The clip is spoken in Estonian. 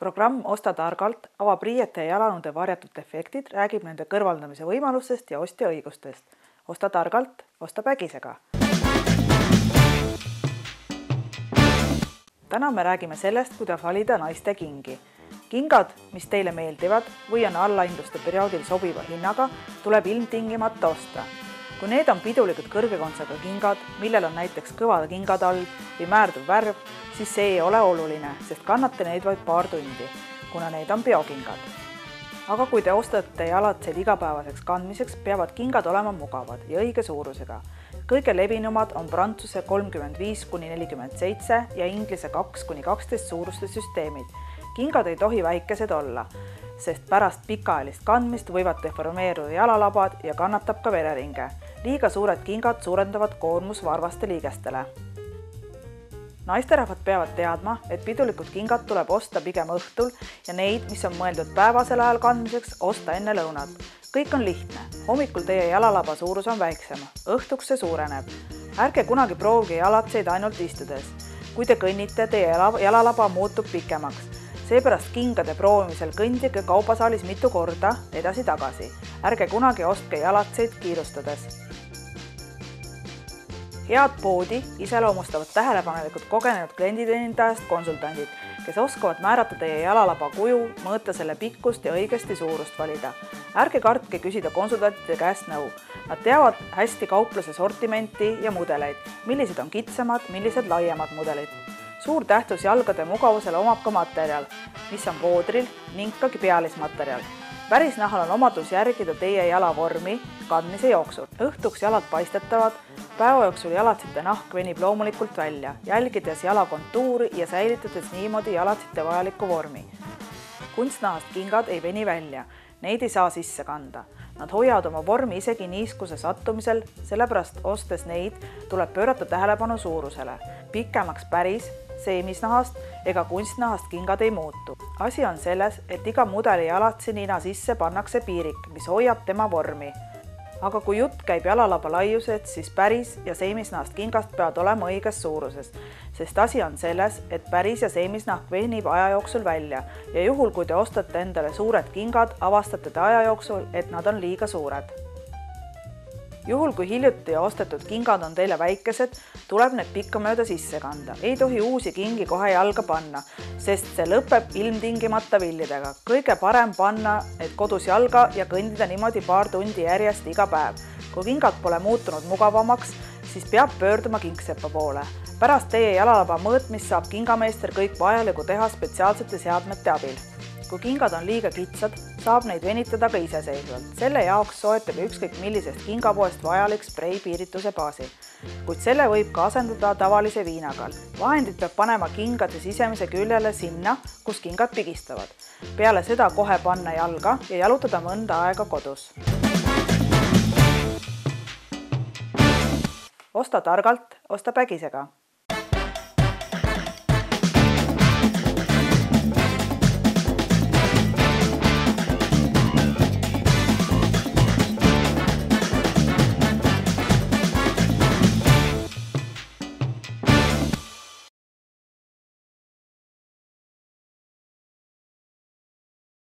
Programm Osta targalt avab riiete ja jalanõude varjatud efektid, räägib nende kõrvaldamise võimalustest ja ostja õigustest. Osta targalt, osta pägisega. Täna me räägime sellest, kuidas valida naiste kingi. Kingad, mis teile meeldivad või on allahindluste perioodil sobiva hinnaga, tuleb ilmtingimata osta. Kui need on pidulikud kõrgekontsaga kingad, millel on näiteks kõva kingatalg või määrduv värv, siis see ei ole oluline, sest kannate neid vaid paar tundi, kuna need on biokingad. Aga kui te ostate jalatseid igapäevaseks kandmiseks, peavad kingad olema mugavad ja õige suurusega. Kõige levinumad on Prantsuse 35–47 ja Inglise 2–12 suuruste süsteemid. Kingad ei tohi väikesed olla, sest pärast pikaajalist kandmist võivad deformeeruda jalalabad ja kannatab ka vereringe. Liiga suured kingad suurendavad koormusvarvaste liigestele. Naisterahvad peavad teadma, et pidulikud kingad tuleb osta pigem õhtul ja neid, mis on mõeldud päevasel ajal kandmiseks, osta enne lõunat. Kõik on lihtne. Hommikul teie jalalaba suurus on väiksem, õhtuks see suureneb. Ärge kunagi proovige jalatseid ainult istudes. Kui te kõnnite, teie jalalaba muutub pikemaks. Seepärast kingade proovimisel kõndige kaubasaalis mitu korda edasi-tagasi. Ärge kunagi ostke jalatseid kiirustades. Head poodi iseloomustavad tähelepanelikud kogenenud klienditeenindajast konsultandid, kes oskavad määrata teie jalalaba kuju, mõõta selle pikkust ja õigesti suurust valida. Ärge kartke küsida konsultantide käest nõu. Nad teavad hästi kaupluse sortimenti ja mudeleid, millised on kitsamad, millised laiemad mudelid. Suur tähtsus jalgade mugavusele omab ka materjal, mis on poodril ning ka pealismaterjal. Pärisnahal on omadus järgida teie jalavormi kandmise jooksul. Õhtuks jalad paistetavad, päeva jooksul jalatsite nahk venib loomulikult välja, jälgides jala kontuuri ja säilitades niimoodi jalatsite vajaliku vormi. Kunstnahast kingad ei veni välja, neid ei saa sisse kanda. Nad hoiavad oma vormi isegi niiskuse sattumisel, sellepärast ostes neid tuleb pöörata tähelepanu suurusele. Pikemaks päris, seemisnahast ega kunstnahast kingad ei muutu. Asi on selles, et iga mudeli jalatsi nina sisse pannakse piirik, mis hoiab tema vormi. Aga kui jutt käib jalalaba laiused, siis päris ja seemisnahast kingast peavad olema õiges suuruses, sest asi on selles, et päris ja seemisnahk venib aja jooksul välja ja juhul, kui te ostate endale suured kingad, avastate te aja jooksul, et nad on liiga suured. Juhul, kui hiljuti ostetud kingad on teile väikesed, tuleb need pikkamööda sisse kanda. Ei tohi uusi kingi kohe jalga panna, sest see lõpeb ilmtingimata villidega. Kõige parem panna need kodus jalga ja kõndida niimoodi paar tundi järjest iga päev. Kui kingad pole muutunud mugavamaks, siis peab pöörduma kingsepa poole. Pärast teie jalalaba mõõtmist saab kingameister kõik vajaliku teha spetsiaalsete seadmete abil. Kui kingad on liiga kitsad, saab neid venitada ka iseseisvalt. Selle jaoks soetage ükskõik millisest kingapoest vajalik spreipiirituse baasi, kuid selle võib ka asendada tavalise viinaga. Vahendid peab panema kingade sisemise küljele sinna, kus kingad pigistavad. Peale seda kohe panna jalga ja jalutada mõnda aega kodus. Osta targalt, osta pägisega.